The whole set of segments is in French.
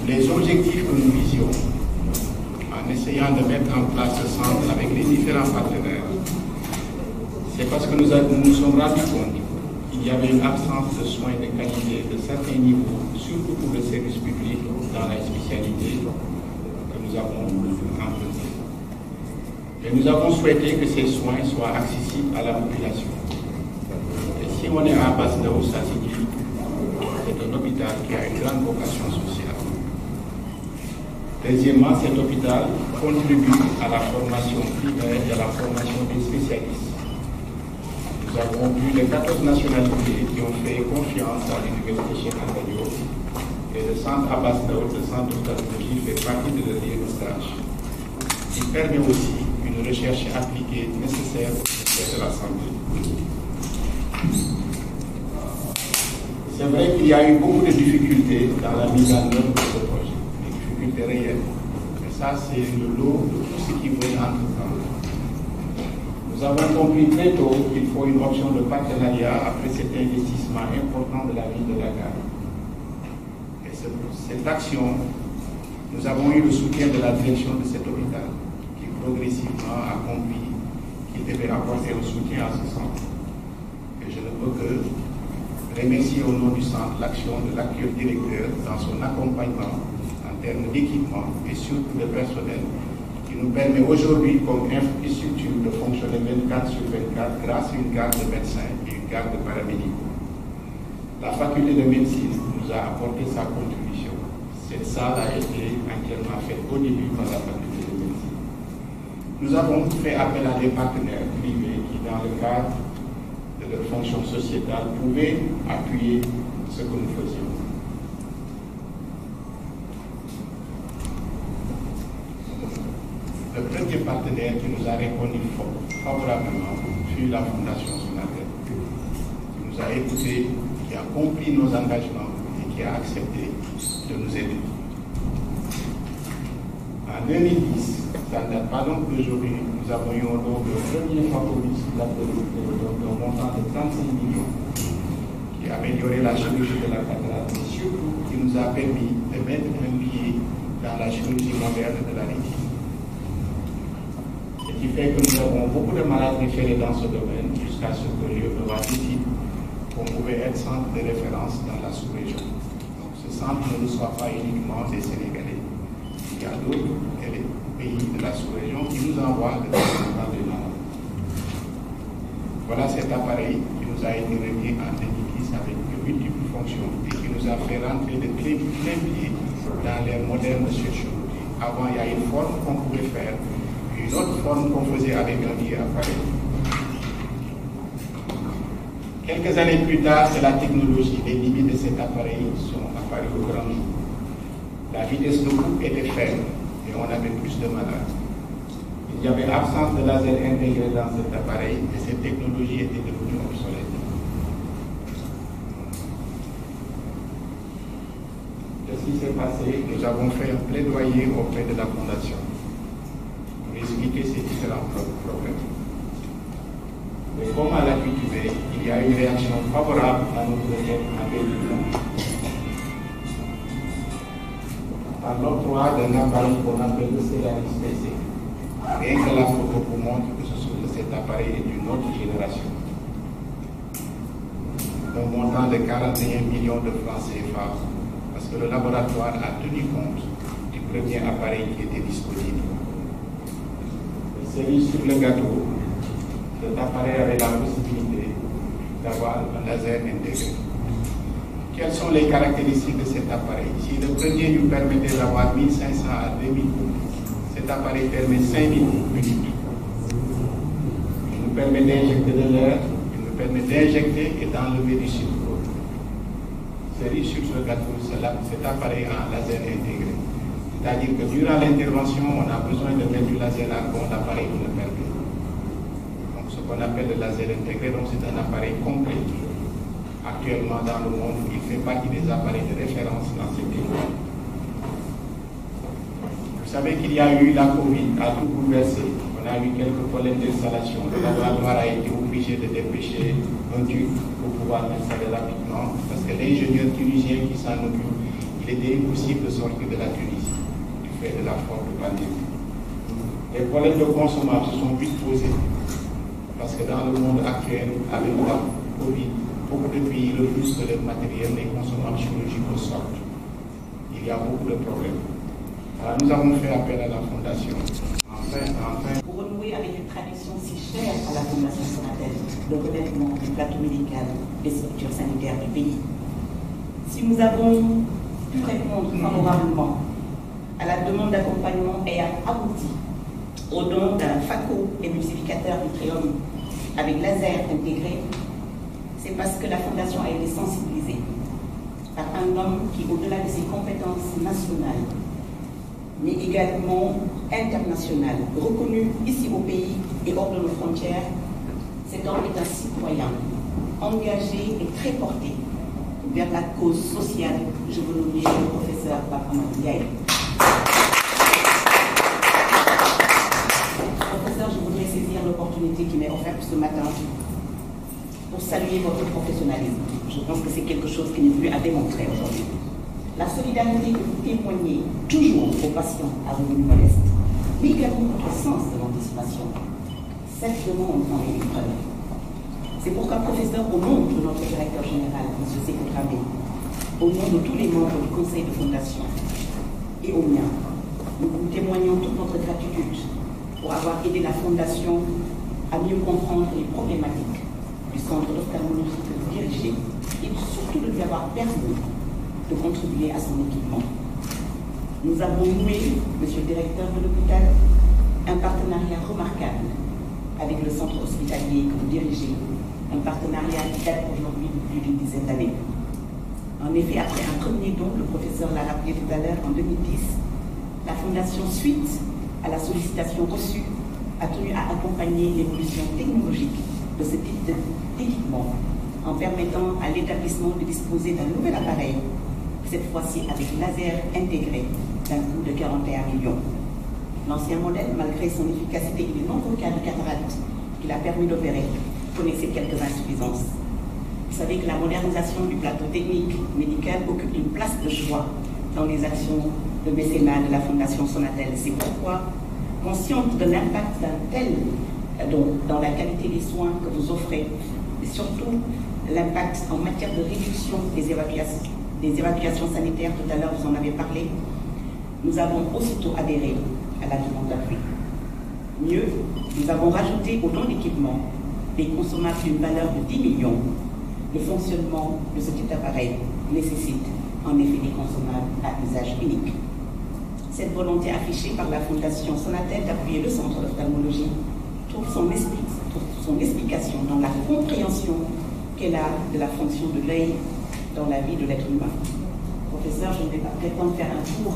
les objectifs que nous visions en essayant de mettre en place ce centre avec les différents partenaires, c'est parce que nous nous sommes rendus compte qu'il y avait une absence de soins de qualité de certains niveaux, surtout pour le service public dans la spécialité que nous avons empruntée. Et nous avons souhaité que ces soins soient accessibles à la population. Et si on est à Basse-Ndao, ça signifie que c'est un hôpital qui a une grande vocation sociale. Deuxièmement, cet hôpital contribue à la formation primaire et à la formation des spécialistes. Nous avons plus de 14 nationalités qui ont fait confiance à l'Université Cheikh Anta Diop et le centre Abass Ndao, le centre d'ophtalmologie, fait partie de leur lieu de stage. Il permet aussi une recherche appliquée nécessaire au ministère de la Santé. C'est vrai qu'il y a eu beaucoup de difficultés dans la mise en œuvre de ce projet, des difficultés réelles. Mais ça, c'est le lot de tout ce qui venait entre-temps. Nous avons compris très tôt qu'il faut une option de partenariat après cet investissement important de la ville de Dakar. Et cette action, nous avons eu le soutien de la direction de cet hôpital, qui progressivement a compris qu'il devait apporter un soutien à ce centre. Et je ne peux que remercier au nom du centre l'action de l'actuel directeur dans son accompagnement en termes d'équipement et surtout de personnel, qui nous permet aujourd'hui comme infrastructure de fonctionner 24 sur 24 grâce à une garde de médecins et une garde de paramédicaux. La faculté de médecine nous a apporté sa contribution. Cette salle a été entièrement faite au début par la faculté de médecine. Nous avons fait appel à des partenaires privés qui, dans le cadre de leur fonction sociétale, pouvaient appuyer ce que nous faisions. Le premier partenaire qui nous a répondu favorablement fut la Fondation Sonatel, qui nous a écoutés, qui a compris nos engagements et qui a accepté de nous aider. En 2010, ça ne date pas donc d'aujourd'hui, nous avons eu un don de premier favori sur la d'un montant de 35 millions qui a amélioré la chirurgie de la cataracte, mais surtout qui nous a permis de mettre un pied dans la chirurgie moderne de la rétine. Ce qui fait que nous avons beaucoup de malades référés dans ce domaine jusqu'à ce que l'UEPOA décide qu'on pouvait être centre de référence dans la sous-région. Donc ce centre ne reçoit pas uniquement des Sénégalais. Il y a d'autres pays de la sous-région qui nous envoient de temps en temps des malades. Voilà cet appareil qui nous a été remis en 2010 avec de multiples fonctions et qui nous a fait rentrer de plein pied dans les modernes chirurgies. Avant, il y a une forme qu'on pouvait faire, une autre forme qu'on faisait avec un vieil appareil. Quelques années plus tard, c'est la technologie. Les limites de cet appareil sont apparues au grand jour. La vitesse de coupe était faible et on avait plus de malades. Il y avait absence de laser intégré dans cet appareil et cette technologie était devenue obsolète. Qu'est-ce qui s'est passé? Nous avons fait un plaidoyer auprès de la Fondation pour expliquer ces différents problèmes. Mais comme à l'accoutumée, il y a une réaction favorable à notre requête en 2020. Par l'octroi d'un appareil qu'on appelle le Stellaris PC. Rien que la photo vous montre que cet appareil est d'une autre génération. Un montant de 41 millions de francs CFA, parce que le laboratoire a tenu compte du premier appareil qui était disponible. Cerise sur le gâteau, cet appareil avait la possibilité d'avoir un laser intégré. Quelles sont les caractéristiques de cet appareil? Si le premier nous permettait d'avoir 1500 à 2000 coups, cet appareil permet 5000 coups uniques. Il nous permet d'injecter de l'air, il nous permet d'injecter et d'enlever du sucre. Cerise sur ce gâteau, cet appareil a un laser intégré. C'est-à-dire que durant l'intervention, on a besoin de mettre du laser argon, l'appareil nous le permet. Donc ce qu'on appelle le laser intégré, donc c'est un appareil complet. Actuellement dans le monde, il fait partie des appareils de référence dans ces pays. Vous savez qu'il y a eu la Covid, a tout bouleversé. On a eu quelques problèmes d'installation. Le laboratoire a été obligé de dépêcher un tube pour pouvoir l'installer rapidement, parce que l'ingénieur tunisien qui s'en occupe, il l'aider aussi de sortir de la Tunisie, du fait de la forte pandémie. Les problèmes de consommation sont vite posés, parce que dans le monde actuel, avec la Covid, beaucoup de pays refusent que le matériel, les consommations chirurgicaux sortent. Il y a beaucoup de problèmes. Alors, nous avons fait appel à la Fondation. Enfin. Pour renouer avec une tradition si chère à la Fondation Sonatel, le relèvement du plateau médical des structures sanitaires du pays. Si nous avons pu répondre favorablement à la demande d'accompagnement et abouti au don d'un phaco-émulsificateur Yttrium avec laser intégré, c'est parce que la Fondation a été sensibilisée par un homme qui, au-delà de ses compétences nationales, mais également internationales, reconnu ici au pays et hors de nos frontières, cet homme est un citoyen engagé et très porté vers la cause sociale. Je veux nommer le professeur Bahamad Ndiaye. Professeur, je voudrais saisir l'opportunité qui m'est offerte ce matin pour saluer votre professionnalisme. Je pense que c'est quelque chose qui n'est plus à démontrer aujourd'hui. La solidarité que vous témoignez toujours aux patients à revenus modestes, mais également votre sens de l'anticipation. Cette demande en est une preuve. C'est pourquoi, professeur, au nom de notre directeur général, M. Sékou Dramé, au nom de tous les membres du conseil de fondation et au mien, nous vous témoignons toute notre gratitude pour avoir aidé la fondation à mieux comprendre les problématiques du centre d'ophtalmologie que vous dirigez et surtout de lui avoir permis de contribuer à son équipement. Nous avons noué, monsieur le directeur de l'hôpital, un partenariat remarquable avec le centre hospitalier que vous dirigez, un partenariat qui date aujourd'hui de plus d'une dizaine d'années. En effet, après un premier don, le professeur l'a rappelé tout à l'heure, en 2010, la Fondation, suite à la sollicitation reçue, a tenu à accompagner l'évolution technologique de ce type d'équipement en permettant à l'établissement de disposer d'un nouvel appareil, cette fois-ci avec laser intégré, d'un coût de 41 millions. L'ancien modèle, malgré son efficacité et les nombreux cas de cataracte qu'il a permis d'opérer, connaissait quelques insuffisances. Vous savez que la modernisation du plateau technique médical occupe une place de choix dans les actions de mécénat de la Fondation Sonatel. C'est pourquoi, consciente de l'impact d'un tel dans la qualité des soins que vous offrez, et surtout l'impact en matière de réduction des évacuations sanitaires, tout à l'heure vous en avez parlé, nous avons aussitôt adhéré à la demande d'appui. Mieux, nous avons rajouté au don d'équipement des consommables d'une valeur de 10 millions. Le fonctionnement de ce type d'appareil nécessite en effet des consommables à usage unique. Cette volonté affichée par la Fondation Sonatel d'appuyer le centre d'ophtalmologie trouve son explication dans la compréhension qu'elle a de la fonction de l'œil dans la vie de l'être humain. Professeur, je ne vais pas prétendre faire un tour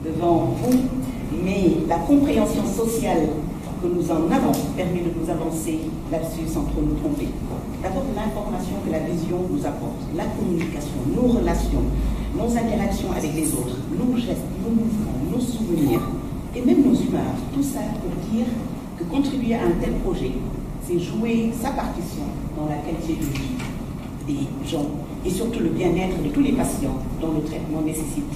devant vous, mais la compréhension sociale que nous en avons permet de nous avancer là-dessus sans trop nous tromper. D'abord, l'information que la vision nous apporte, la communication, nos relations, nos interactions avec les autres, nos gestes, nos mouvements, nos souvenirs et même nos humeurs. Tout ça pour dire que contribuer à un tel projet, c'est jouer sa partition dans la qualité de vie des gens et surtout le bien-être de tous les patients dont le traitement nécessite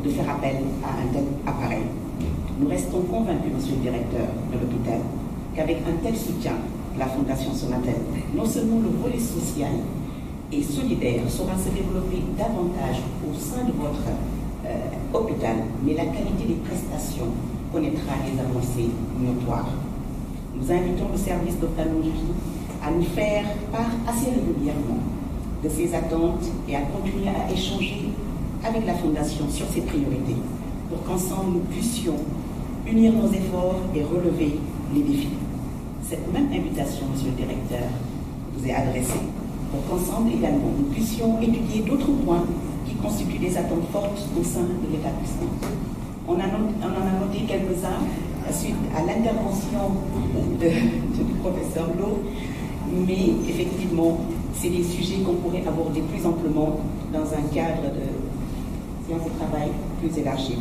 de faire appel à un tel appareil. Nous restons convaincus, monsieur le directeur de l'hôpital, qu'avec un tel soutien de la Fondation Sonatel, non seulement le volet social et solidaire saura se développer davantage au sein de votre hôpital, mais la qualité des prestations connaîtra des avancées notoires. Nous invitons le service d'ophtalmologie à nous faire part assez régulièrement de ses attentes et à continuer à échanger avec la Fondation sur ses priorités pour qu'ensemble nous puissions unir nos efforts et relever les défis. Cette même invitation, monsieur le directeur, vous est adressée pour qu'ensemble également nous puissions étudier d'autres points qui constituent des attentes fortes au sein de l'établissement. On en a noté quelques-uns suite à l'intervention du professeur Lo, mais effectivement, c'est des sujets qu'on pourrait aborder plus amplement dans un cadre de séance de travail plus élargi.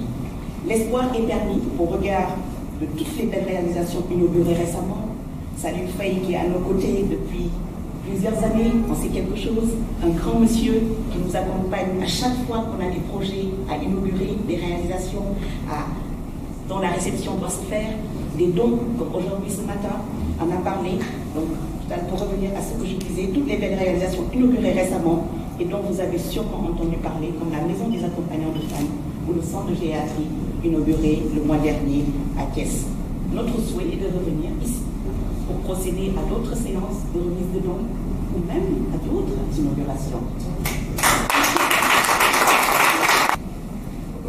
L'espoir est permis au regard de toutes les belles réalisations inaugurées récemment. Salut Faye qui est à nos côtés depuis plusieurs années, on sait quelque chose, un grand monsieur qui nous accompagne à chaque fois qu'on a des projets à inaugurer, des réalisations dont la réception doit se faire, des dons, comme aujourd'hui ce matin, on a parlé. Donc, pour revenir à ce que je disais, toutes les belles réalisations inaugurées récemment et dont vous avez sûrement entendu parler, comme la Maison des accompagnants de femmes ou le centre de gériatrie inauguré le mois dernier à Thiès. Notre souhait est de revenir ici pour procéder à d'autres séances de remise de dons ou même à d'autres inaugurations.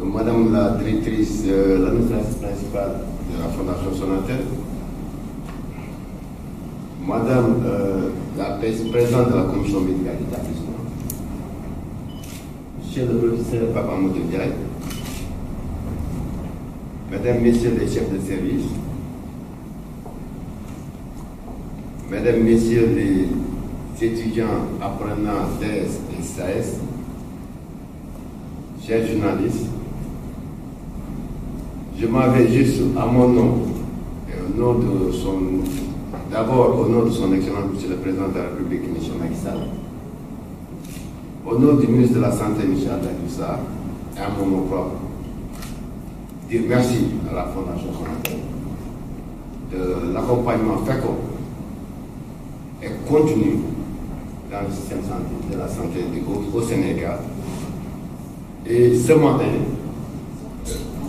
Madame la directrice, l'administratrice principale de la Fondation Sonatel, Madame la présidente de la commission médicale d'établissement, Monsieur le professeur Papa Moutoudiaï, Mesdames, Messieurs les chefs de service, Mesdames, Messieurs les étudiants apprenants d'ES et SAES, chers journalistes, je m'en vais juste à mon nom et au nom de d'abord au nom de son Excellence Monsieur le Président de la République, M. Macky Sall, au nom du ministre de la Santé, M. Abdoulaye Diouf Sarr, et à mon nom propre, dire merci à la Fondation Sonatel de l'accompagnement fécond et continu dans le système de la santé au Sénégal. Et ce matin,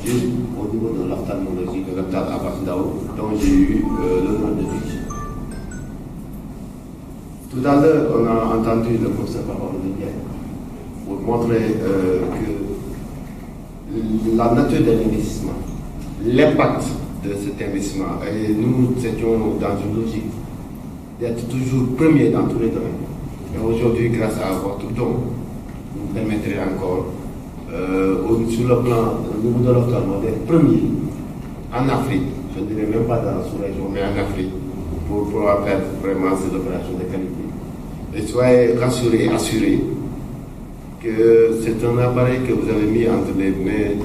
juste au niveau de l'ophtalmologie, de l'hôpital Abass Ndao, dont j'ai eu l'honneur de diriger. Tout à l'heure, on a entendu le professeur Papa Moutoudiaï pour montrer que la nature de l'investissement, l'impact de cet investissement, et nous étions dans une logique d'être toujours premier dans tous les domaines. Et aujourd'hui, grâce à votre don, vous permettrez encore, sur le plan au niveau de l'ophtalmo, d'être premier en Afrique, je ne dirais même pas dans la sous-région, mais en Afrique, pour pouvoir faire vraiment ces opérations de qualité. Et soyez rassurés, assurés que c'est un appareil que vous avez mis entre les mains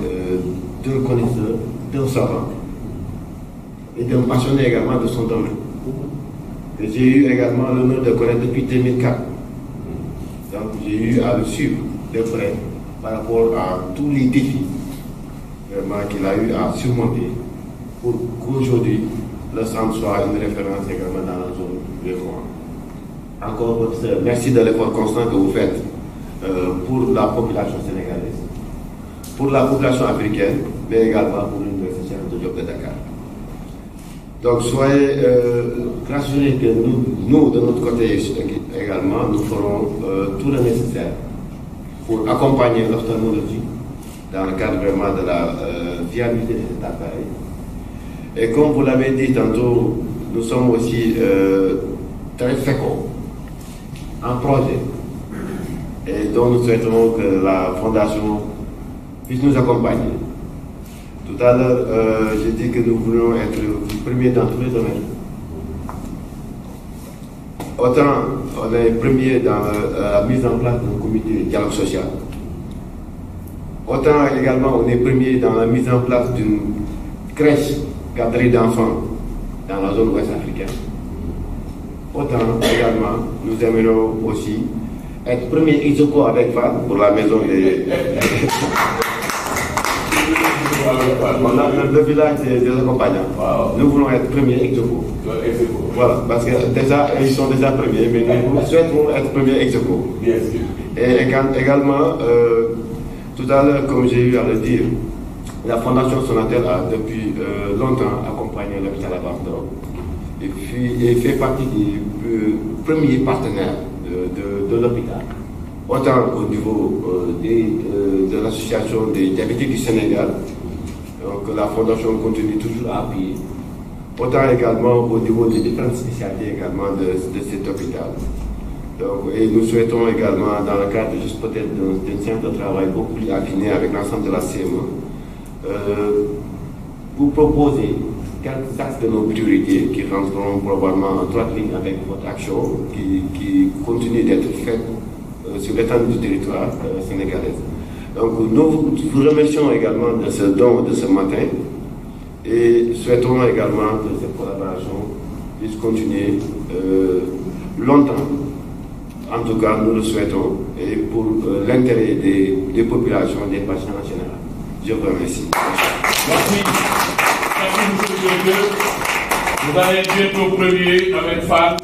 d'un connaisseur, d'un savant et d'un passionné également de son domaine. Que j'ai eu également l'honneur de connaître depuis 2004. Donc j'ai eu à le suivre de près par rapport à tous les défis vraiment qu'il a eu à surmonter pour qu'aujourd'hui le centre soit une référence également dans la zone de moi. Encore professeur, merci de l'effort constant que vous faites pour la population sénégalaise, pour la population africaine, mais également pour l'Université de Diop de Dakar. Donc soyez rassurés que nous, de notre côté également, nous ferons tout le nécessaire pour accompagner l'ophtalmologie dans le cadre vraiment de la viabilité de cet appareil. Et comme vous l'avez dit tantôt, nous sommes aussi très féconds en projet et donc nous souhaitons que la Fondation puisse nous accompagner. Tout à l'heure, j'ai dit que nous voulons être premiers dans tous les domaines. Autant on est premier dans la mise en place d'un comité de dialogue social, autant également on est premier dans la mise en place d'une crèche cadrée d'enfants dans la zone ouest africaine. Autant également nous aimerions aussi être premier ex aequo avec FAD pour la maison des... On a le village des accompagnants. Wow. Nous voulons être premiers ex aequo. Voilà, parce que déjà, ils sont déjà premiers, mais nous souhaitons être premiers ex aequo. Et également, tout à l'heure, comme j'ai eu à le dire, la Fondation Sonatel a depuis longtemps accompagné l'hôpital Abass Ndao et fait partie des premiers partenaires de l'hôpital. Autant au niveau de l'association des diabétiques du Sénégal, que la Fondation continue toujours à appuyer. Autant également au niveau des différentes spécialités également de cet hôpital. Donc, et nous souhaitons également, dans le cadre juste peut-être d'une séance de travail beaucoup plus affinée avec l'ensemble de la CME, vous proposer quelques axes de nos priorités qui rentreront probablement en droite ligne avec votre action qui continue d'être faite sur l'étendue du territoire sénégalais. Donc nous vous remercions également de ce don de ce matin et souhaitons également que cette collaboration puisse continuer longtemps En tout cas, nous le souhaitons et pour l'intérêt des populations, des patients en général. Je vous remercie. Merci. Merci, monsieur le directeur. Vous allez être bientôt premier avec Fall.